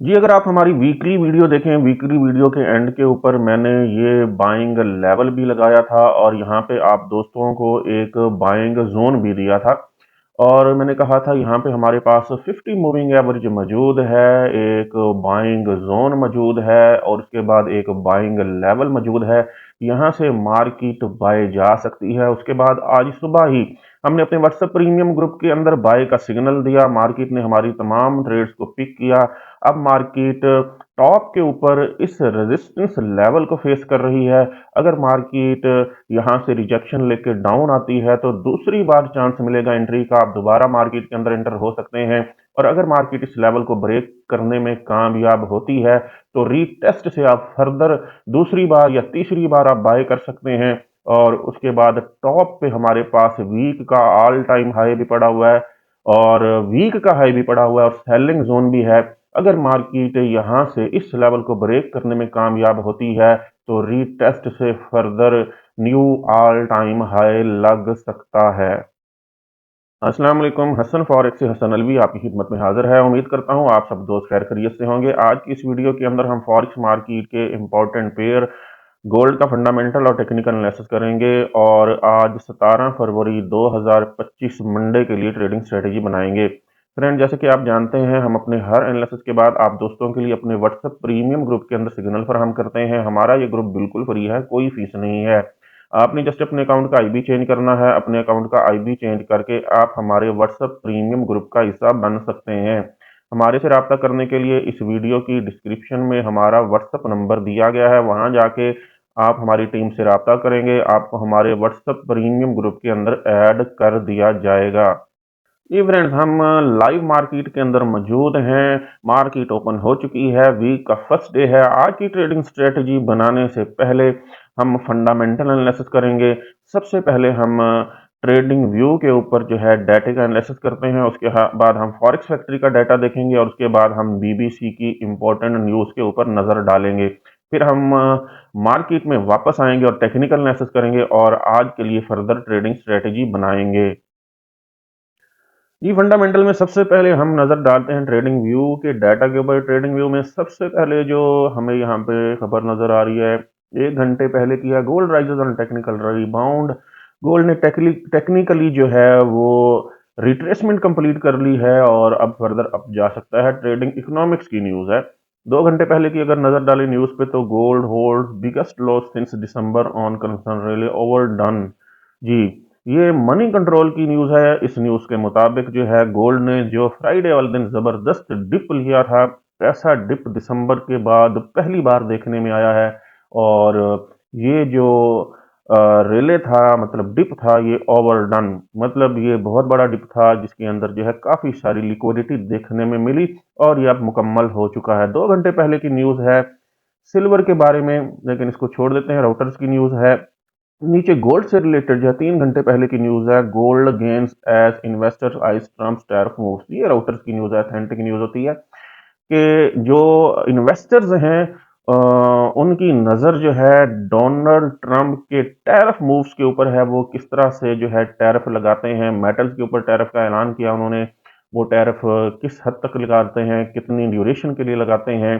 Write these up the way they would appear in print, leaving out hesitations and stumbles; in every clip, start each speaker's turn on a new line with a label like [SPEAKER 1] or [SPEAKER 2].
[SPEAKER 1] जी, अगर आप हमारी वीकली वीडियो देखें, वीकली वीडियो के एंड के ऊपर मैंने ये बाइंग लेवल भी लगाया था और यहाँ पे आप दोस्तों को एक बाइंग ज़ोन भी दिया था और मैंने कहा था यहाँ पे हमारे पास 50 मूविंग एवरेज मौजूद है, एक बाइंग ज़ोन मौजूद है और उसके बाद एक बाइंग लेवल मौजूद है। यहाँ से मार्केट बाय जा सकती है। उसके बाद आज सुबह ही हमने अपने व्हाट्सएप प्रीमियम ग्रुप के अंदर बाय का सिग्नल दिया, मार्केट ने हमारी तमाम ट्रेड्स को पिक किया। अब मार्केट टॉप के ऊपर इस रेजिस्टेंस लेवल को फेस कर रही है। अगर मार्केट यहाँ से रिजेक्शन लेके डाउन आती है तो दूसरी बार चांस मिलेगा एंट्री का, आप दोबारा मार्केट के अंदर एंटर हो सकते हैं। और अगर मार्केट इस लेवल को ब्रेक करने में कामयाब होती है तो रीटेस्ट से आप फर्दर दूसरी बार या तीसरी बार आप बाय कर सकते हैं। और उसके बाद टॉप पे हमारे पास वीक का ऑल टाइम हाई भी पड़ा हुआ है और वीक का हाई भी पड़ा हुआ है और सेलिंग जोन भी है। अगर मार्केट यहाँ से इस लेवल को ब्रेक करने में कामयाब होती है तो रीटेस्ट से further knew all time high लग सकता है। अस्सलाम वालेकुम, हसन फॉरेक्स से हसन अलवी आपकी खिदमत में हाजिर है। उम्मीद करता हूँ आप सब दोस्त खैर खैरियत से होंगे। आज की इस वीडियो के अंदर हम फॉरेक्स मार्केट के इंपॉर्टेंट पेयर गोल्ड का फंडामेंटल और टेक्निकल एनालिसिस करेंगे और आज 17 फरवरी 2025 मंडे के लिए ट्रेडिंग स्ट्रेटेजी बनाएंगे। फ्रेंड, जैसे कि आप जानते हैं हम अपने हर एनालिसिस के बाद आप दोस्तों के लिए अपने व्हाट्सएप प्रीमियम ग्रुप के अंदर सिग्नल फराहम करते हैं। हमारा ये ग्रुप बिल्कुल फ्री है, कोई फीस नहीं है। आपने जस्ट अपने अकाउंट का आईबी चेंज करना है। अपने अकाउंट का आईबी चेंज करके आप हमारे व्हाट्सएप प्रीमियम ग्रुप का हिस्सा बन सकते हैं। हमारे से रब्ता करने के लिए इस वीडियो की डिस्क्रिप्शन में हमारा व्हाट्सएप नंबर दिया गया है, वहां जाके आप हमारी टीम से रब्ता करेंगे, आपको हमारे व्हाट्सएप प्रीमियम ग्रुप के अंदर ऐड कर दिया जाएगा। जी फ्रेंड्स, हम लाइव मार्केट के अंदर मौजूद हैं। मार्केट ओपन हो चुकी है, वीक का फर्स्ट डे है। आज की ट्रेडिंग स्ट्रेटजी बनाने से पहले हम फंडामेंटल एनालिसिस करेंगे। सबसे पहले हम ट्रेडिंग व्यू के ऊपर जो है डाटा का एनालिसिस करते हैं। उसके बाद हम फॉरेक्स फैक्ट्री का डाटा देखेंगे और उसके बाद हम बीबीसी की इंपॉर्टेंट न्यूज़ के ऊपर नज़र डालेंगे। फिर हम मार्केट में वापस आएंगे और टेक्निकल एनालिसिस करेंगे और आज के लिए फर्दर ट्रेडिंग स्ट्रेटजी बनाएंगे। जी, फंडामेंटल में सबसे पहले हम नज़र डालते हैं ट्रेडिंग व्यू के डाटा के ऊपर। ट्रेडिंग व्यू में सबसे पहले जो हमें यहाँ पे खबर नज़र आ रही है, 1 घंटे पहले की है। Gold rises on technical rebound. Gold ने टेक्निकली जो है वो रिट्रेसमेंट कंप्लीट कर ली है और अब फर्दर अप जा सकता है। ट्रेडिंग इकोनॉमिक्स की न्यूज़ है। 2 घंटे पहले की अगर नज़र डालें न्यूज़ पे तो gold hold biggest loss since December on concern really overdone. जी, ये मनी कंट्रोल की न्यूज़ है। इस न्यूज़ के मुताबिक जो है गोल्ड ने जो फ्राइडे वाले दिन ज़बरदस्त डिप लिया था, ऐसा डिप दिसंबर के बाद पहली बार देखने में आया है। और ये जो रिले था, मतलब डिप था, ये ओवरडन, मतलब ये बहुत बड़ा डिप था जिसके अंदर जो है काफ़ी सारी लिक्विडिटी देखने में मिली और ये अब मुकम्मल हो चुका है। 2 घंटे पहले की न्यूज़ है सिल्वर के बारे में, लेकिन इसको छोड़ देते हैं। राउटर्स की न्यूज़ है। नीचे गोल्ड से रिलेटेड जो है 3 घंटे पहले की न्यूज़ है। Gold gains as investors eyes Trump tariff moves. ये राउटर्स की न्यूज़ है, अथेंटिक न्यूज़ होती है कि जो इन्वेस्टर्स हैं उनकी नज़र जो है डोनाल्ड ट्रंप के टैरिफ मूव्स के ऊपर है। वो किस तरह से जो है टैरिफ लगाते हैं, मेटल्स के ऊपर टैरिफ का ऐलान किया उन्होंने। वो टैरिफ किस हद तक लगाते हैं, कितनी ड्यूरेशन के लिए लगाते हैं,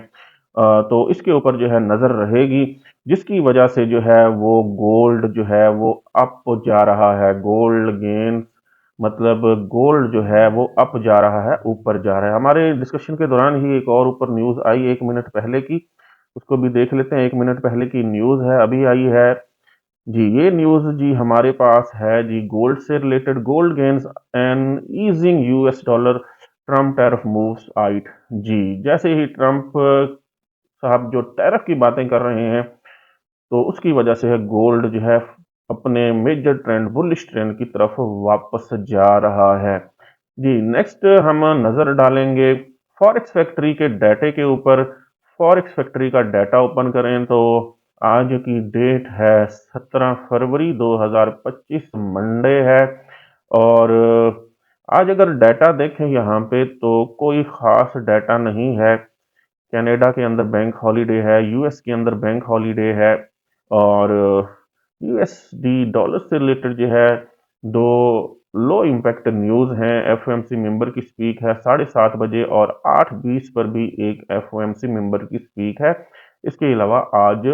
[SPEAKER 1] तो इसके ऊपर जो है नज़र रहेगी, जिसकी वजह से जो है वो गोल्ड जो है वो अप जा रहा है। गोल्ड गेन मतलब गोल्ड जो है वो अप जा रहा है, ऊपर जा रहा है। हमारे डिस्कशन के दौरान ही एक और ऊपर न्यूज़ आई 1 मिनट पहले की, उसको भी देख लेते हैं। 1 मिनट पहले की न्यूज़ है, अभी आई है। जी, ये न्यूज़ जी हमारे पास है जी, गोल्ड से related. Gold gains and easing US dollar Trump tariff moves आइट। जी, जैसे ही ट्रम्प साहब जो टैरिफ की बातें कर रहे हैं तो उसकी वजह से है गोल्ड जो है अपने मेजर ट्रेंड बुलिश ट्रेंड की तरफ वापस जा रहा है। जी, नेक्स्ट हम नज़र डालेंगे फॉरेक्स फैक्ट्री के डाटे के ऊपर। फॉरेक्स फैक्ट्री का डाटा ओपन करें तो आज की डेट है 17 फरवरी 2025, मंडे है। और आज अगर डाटा देखें यहाँ पे तो कोई ख़ास डाटा नहीं है। कनाडा के अंदर बैंक हॉलीडे है, यूएस के अंदर बैंक हॉलीडे है और यूएसडी डॉलर से रिलेटेड जो है दो लो इम्पैक्ट न्यूज़ हैं। एफओएमसी मेंबर की स्पीक है 7:30 बजे और 8:20 पर भी एक एफओएमसी मेंबर की स्पीक है। इसके अलावा आज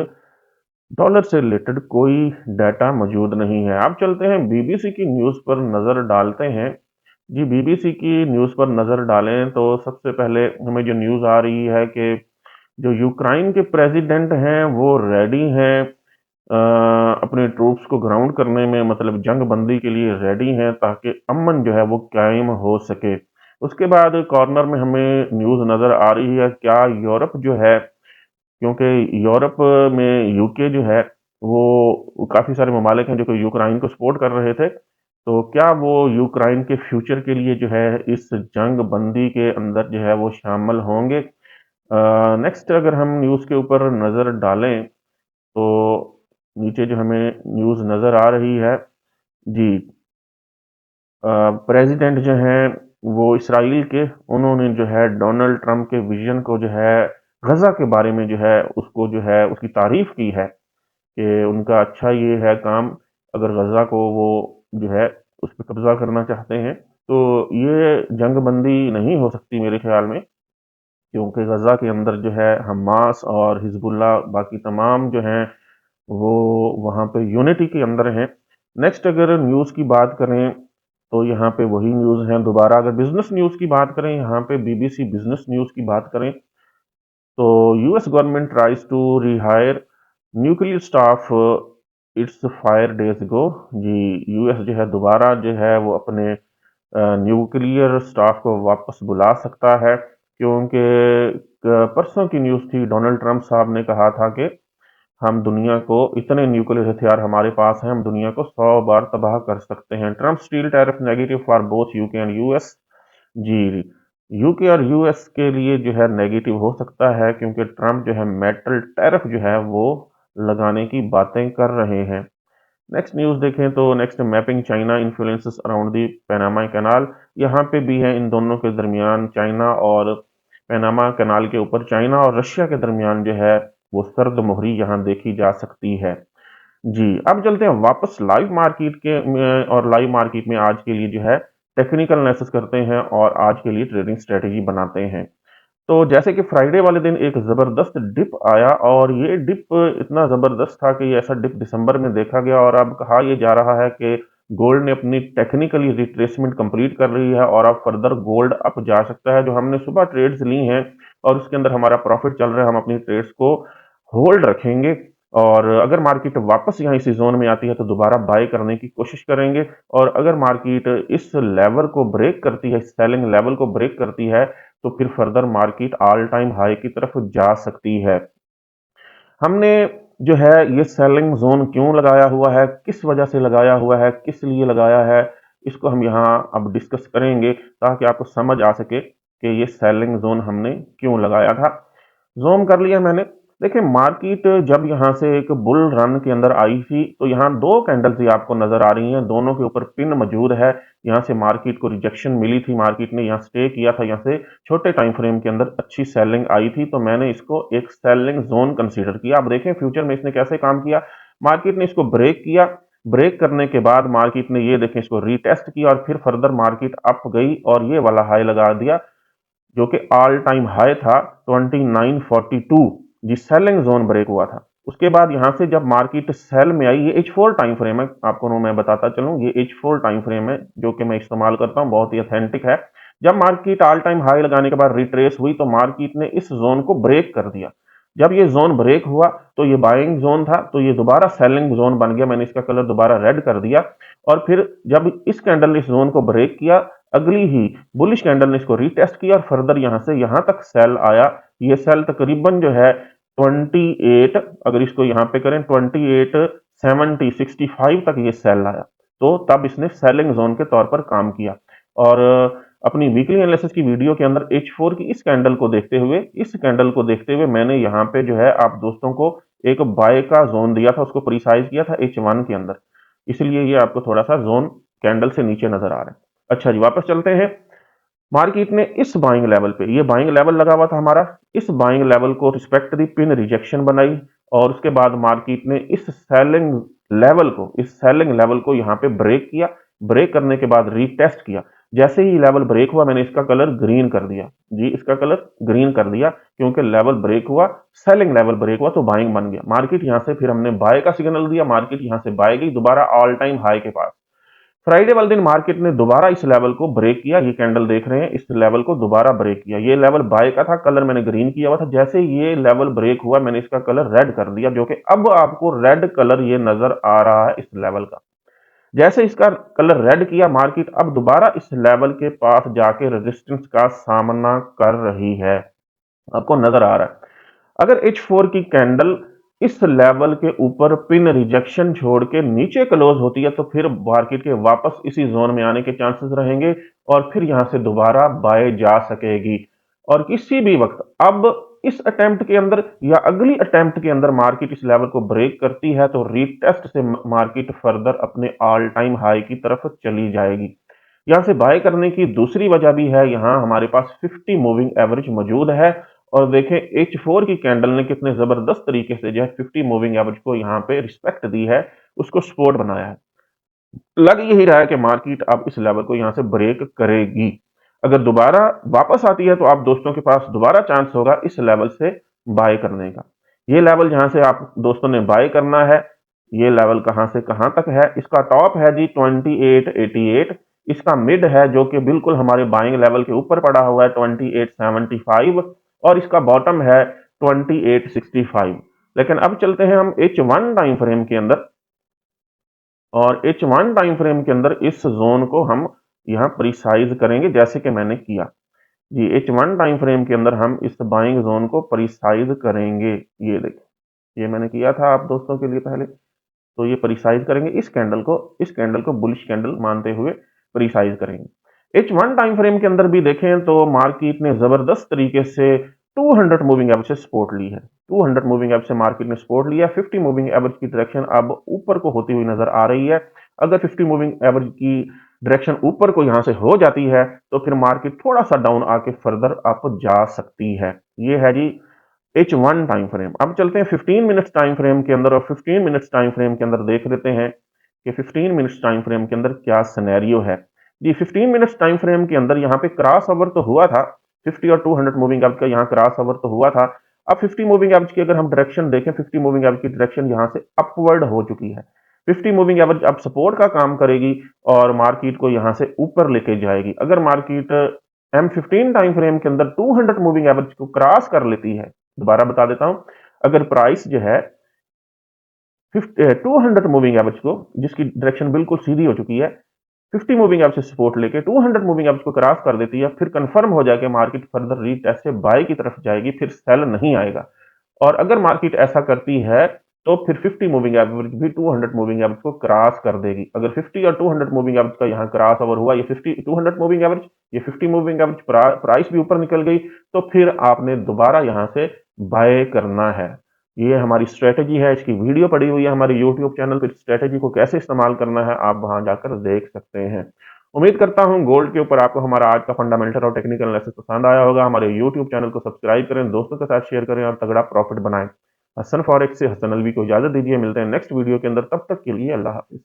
[SPEAKER 1] डॉलर से रिलेटेड कोई डाटा मौजूद नहीं है। अब चलते हैं बीबीसी की न्यूज़ पर नज़र डालते हैं। जी, बीबीसी की न्यूज़ पर नज़र डालें तो सबसे पहले हमें जो न्यूज़ आ रही है कि जो यूक्रेन के प्रेसिडेंट हैं वो रेडी हैं अपने ट्रूप्स को ग्राउंड करने में, मतलब जंग बंदी के लिए रेडी हैं ताकि अमन जो है वो कायम हो सके। उसके बाद कॉर्नर में हमें न्यूज़ नज़र आ रही है क्या यूरोप जो है, क्योंकि यूरोप में यूके जो है वो काफ़ी सारे ममालिक हैं जो कि यूक्रेन को सपोर्ट कर रहे थे, तो क्या वो यूक्रेन के फ्यूचर के लिए जो है इस जंग बंदी के अंदर जो है वो शामिल होंगे। नेक्स्ट अगर हम न्यूज़ के ऊपर नज़र डालें तो नीचे जो हमें न्यूज़ नज़र आ रही है जी, प्रेसिडेंट जो हैं वो इसराइल के, उन्होंने जो है डोनाल्ड ट्रंप के विजन को जो है गज़ा के बारे में जो है उसको जो है उसकी तारीफ की है कि उनका अच्छा ये है काम, अगर गज़ा को वो जो है उस पर कब्जा करना चाहते हैं तो ये जंग बंदी नहीं हो सकती मेरे ख्याल में, क्योंकि गज़ा के अंदर जो है हमास और हिजबुल्लाह बाकी तमाम जो हैं वो वहाँ पे यूनिटी के अंदर हैं। नेक्स्ट अगर न्यूज़ की बात करें तो यहाँ पे वही न्यूज़ हैं दोबारा। अगर बिजनेस न्यूज़ की बात करें, यहाँ पे बीबीसी बिजनेस न्यूज़ की बात करें तो US government tries to rehire nuclear staff it's fired days ago. जी, यूएस जो है दोबारा जो है वो अपने न्यूक्लियर स्टाफ को वापस बुला सकता है, क्योंकि परसों की न्यूज़ थी, डोनाल्ड ट्रंप साहब ने कहा था कि हम दुनिया को, इतने न्यूक्लियर हथियार हमारे पास हैं, हम दुनिया को 100 बार तबाह कर सकते हैं। Trump steel tariff negative for both UK and US. जी, यूके और यूएस के लिए जो है नेगेटिव हो सकता है, क्योंकि ट्रंप जो है मेटल टैरिफ जो है वो लगाने की बातें कर रहे हैं। नेक्स्ट न्यूज़ देखें तो next mapping China influences around the Panama canal. यहाँ पे भी है इन दोनों के दरमियान, चाइना और पैनामा कैनाल के ऊपर चाइना और रशिया के दरमियान जो है वो सर्द मोहरी यहाँ देखी जा सकती है। जी, अब चलते हैं वापस लाइव मार्केट के में, और लाइव मार्केट में आज के लिए जो है टेक्निकल एनालिसिस करते हैं और आज के लिए ट्रेडिंग स्ट्रेटेजी बनाते हैं। तो जैसे कि फ्राइडे वाले दिन एक ज़बरदस्त डिप आया और ये डिप इतना ज़बरदस्त था कि ये ऐसा डिप दिसंबर में देखा गया, और अब कहा ये जा रहा है कि गोल्ड ने अपनी टेक्निकली रिट्रेसमेंट कंप्लीट कर ली है और अब फर्दर गोल्ड अप जा सकता है। जो हमने सुबह ट्रेड्स ली हैं और उसके अंदर हमारा प्रॉफिट चल रहा है, हम अपनी ट्रेड्स को होल्ड रखेंगे, और अगर मार्केट वापस यहाँ इसी जोन में आती है तो दोबारा बाय करने की कोशिश करेंगे, और अगर मार्केट इस लेवल को ब्रेक करती है, इस सेलिंग लेवल को ब्रेक करती है, तो फिर further market all time high की तरफ जा सकती है। हमने जो है ये सेलिंग जोन क्यों लगाया हुआ है, किस वजह से लगाया हुआ है, किस लिए लगाया है, इसको हम यहाँ अब डिस्कस करेंगे ताकि आपको समझ आ सके कि ये सेलिंग जोन हमने क्यों लगाया था। ज़ूम कर लिया मैंने। देखिए मार्केट जब यहाँ से एक बुल रन के अंदर आई थी तो यहाँ दो कैंडल्स ही आपको नजर आ रही हैं, दोनों के ऊपर पिन मौजूद है। यहाँ से मार्केट को रिजेक्शन मिली थी, मार्केट ने यहाँ स्टे किया था, यहाँ से छोटे टाइम फ्रेम के अंदर अच्छी सेलिंग आई थी, तो मैंने इसको एक सेलिंग जोन कंसीडर किया। अब देखें फ्यूचर में इसने कैसे काम किया। मार्केट ने इसको ब्रेक किया, ब्रेक करने के बाद मार्केट ने ये देखें इसको रीटेस्ट किया और फिर फर्दर मार्केट अप गई और ये वाला हाई लगा दिया जो कि ऑल टाइम हाई था 2942। जी, सेलिंग जोन ब्रेक हुआ था। उसके बाद यहां से जब मार्केट सेल में आई, ये H4 टाइम फ्रेम है, आपको मैं बताता चलूं, ये H4 टाइम फ्रेम है जो कि मैं इस्तेमाल करता हूं, बहुत ही ऑथेंटिक है। जब मार्केट ऑल टाइम हाई लगाने के बाद रिट्रेस हुई तो मार्केट ने इस जोन को ब्रेक कर दिया। जब ये जोन ब्रेक हुआ तो ये बाइंग जोन था, तो ये दोबारा सेलिंग जोन बन गया, मैंने इसका कलर दोबारा रेड कर दिया। और फिर जब इस कैंडल ने इस जोन को ब्रेक किया, अगली ही बुलिश कैंडल ने इसको रीटेस्ट किया और फर्दर यहां से यहां तक सेल आया। ये सेल तकरीबन जो है 28, अगर इसको यहां पे करें 28 70 65 तक ये सेल आया, तो तब इसने सेलिंग जोन के तौर पर काम किया। और अपनी वीकली एनालिसिस की वीडियो के अंदर H4 की इस कैंडल को देखते हुए, मैंने यहाँ पे जो है आप दोस्तों को एक बाय का जोन दिया था, उसको प्रिसाइज किया था H1 के अंदर, इसलिए ये आपको थोड़ा सा जोन कैंडल से नीचे नजर आ रहा है। अच्छा जी, वापस चलते हैं। मार्केट ने इस बाइंग लेवल पे, ये बाइंग लेवल लगा हुआ था हमारा, इस बाइंग लेवल को रिस्पेक्ट दी पिन रिजेक्शन बनाई, और उसके बाद मार्केट ने इस सेलिंग लेवल को यहाँ पे ब्रेक किया। ब्रेक करने के बाद रीटेस्ट किया। जैसे ही लेवल ब्रेक हुआ मैंने इसका कलर ग्रीन कर दिया जी, इसका कलर ग्रीन कर दिया क्योंकि लेवल ब्रेक हुआ, सेलिंग लेवल ब्रेक हुआ तो बाइंग बन गया। मार्केट यहां से फिर हमने बाय का सिग्नल दिया, मार्केट यहां से बाय गई दोबारा ऑल टाइम हाई के पास। फ्राइडे वाले दिन मार्केट ने दोबारा इस लेवल को ब्रेक किया, ये कैंडल देख रहे हैं, इस लेवल को दोबारा ब्रेक किया। ये लेवल बाय का था, कलर मैंने ग्रीन किया हुआ था। जैसे ये लेवल ब्रेक हुआ मैंने इसका कलर रेड कर दिया, जो कि अब आपको रेड कलर ये नजर आ रहा है इस लेवल का। जैसे इसका कलर रेड किया, मार्केट अब दोबारा इस लेवल के पास जाके रेजिस्टेंस का सामना कर रही है, आपको नजर आ रहा है। अगर H4 की कैंडल इस लेवल के ऊपर पिन रिजेक्शन छोड़ के नीचे क्लोज होती है तो फिर मार्केट के वापस इसी जोन में आने के चांसेस रहेंगे और फिर यहां से दोबारा बाय जा सकेगी। और किसी भी वक्त अब इस अटेम्प्ट के अंदर या अगली अटेम्प्ट के अंदर मार्केट इस लेवल को ब्रेक करती है तो रीटेस्ट से मार्केट फर्दर अपने ऑल टाइम हाई की तरफ चली जाएगी। यहां से बाय करने की दूसरी वजह भी है, यहां हमारे पास 50 मूविंग एवरेज मौजूद है और देखें H4 की कैंडल ने कितने जबरदस्त तरीके से जो है 50 मूविंग एवरेज को यहां पे रिस्पेक्ट दी है, उसको सपोर्ट बनाया है। लग यही रहा है कि मार्केट अब इस लेवल को यहां से ब्रेक करेगी। अगर दोबारा वापस आती है तो आप दोस्तों के पास दोबारा चांस होगा इस लेवल से बाय करने का। ये लेवल जहां से आप दोस्तों ने बाय करना है, ये लेवल कहां से कहां तक है, इसका टॉप है जी 2888, इसका मिड है जो कि बिल्कुल हमारे बाइंग लेवल के ऊपर पड़ा हुआ है 2875 और इसका बॉटम है 2865। लेकिन अब चलते हैं हम H1 टाइम फ्रेम के अंदर और H1 टाइम फ्रेम के अंदर इस जोन को हम यहां प्रिसाइज करेंगे जैसे कि मैंने किया जी। H1 टाइम फ्रेम के अंदर हम इस बाइंग जोन को प्रिसाइज करेंगे, ये देखिए ये मैंने किया था आप दोस्तों के लिए पहले, तो ये प्रिसाइज करेंगे इस कैंडल को बुलिश कैंडल मानते हुए प्रिसाइज करेंगे। H1 टाइम फ्रेम के अंदर भी देखें तो मार्केट ने जबरदस्त तरीके से 200 मूविंग एवरेज से सपोर्ट ली है, 200 मूविंग एवरेज से मार्केट ने सपोर्ट लिया। 50 मूविंग एवरेज की डायरेक्शन अब ऊपर को होती हुई नजर आ रही है। अगर 50 मूविंग एवरेज की डायरेक्शन ऊपर को यहां से हो जाती है तो फिर मार्केट थोड़ा सा डाउन आके फर्दर अप जा सकती है। ये है जी H1 टाइम फ्रेम। अब चलते हैं 15 मिनट्स टाइम फ्रेम के अंदर और 15 मिनट्स टाइम फ्रेम के अंदर देख लेते हैं कि 15 मिनट्स टाइम फ्रेम के अंदर क्या सिनेरियो है जी। 15 मिनट्स टाइम फ्रेम के अंदर यहाँ पे क्रॉस ओवर तो हुआ था, 50 और 200 मूविंग एवरेज का यहाँ क्रॉस ओवर तो हुआ था। अब 50 मूविंग एवरेज की अगर हम डायरेक्शन देखें, 50 मूविंग एवरेज की डायरेक्शन यहाँ से अपवर्ड हो चुकी है। 50 मूविंग एवरेज अब सपोर्ट का काम करेगी और मार्केट को यहाँ से ऊपर लेके जाएगी। अगर मार्केट M15 टाइम फ्रेम के अंदर 200 मूविंग एवरेज को क्रॉस कर लेती है, दोबारा बता देता हूं, अगर प्राइस जो है 200 मूविंग एवरेज को, जिसकी डायरेक्शन बिल्कुल सीधी हो चुकी है, 50 मूविंग एवरेज से सपोर्ट लेके 200 मूविंग एवरेज को क्रॉस कर देती है, फिर कंफर्म हो जाएगा मार्केट फर्दर रीटेस्ट से बाय की तरफ जाएगी, फिर सेल नहीं आएगा। और अगर मार्केट ऐसा करती है तो फिर 50 मूविंग एवरेज भी 200 मूविंग एवरेज को क्रॉस कर देगी। अगर 50 और 200 मूविंग एवरेज का यहाँ क्रॉस ओवर हुआ, ये 50 200 मूविंग एवरेज, ये 50 मूविंग एवरेज प्राइस भी ऊपर निकल गई तो फिर आपने दोबारा यहाँ से बाय करना है। ये हमारी स्ट्रेटेजी है, इसकी वीडियो पड़ी हुई है हमारे यूट्यूब चैनल पर। स्ट्रेटेजी को कैसे इस्तेमाल करना है आप वहां जाकर देख सकते हैं। उम्मीद करता हूं गोल्ड के ऊपर आपको हमारा आज का फंडामेंटल और टेक्निकल एनालिसिस पसंद आया होगा। हमारे यूट्यूब चैनल को सब्सक्राइब करें, दोस्तों के साथ शेयर करें और तगड़ा प्रॉफिट बनाएं। हसन फॉरेक्स से हसन अलवी को इजाजत दीजिए, मिलते हैं नेक्स्ट वीडियो के अंदर, तब तक के लिए अल्लाह हाफिज।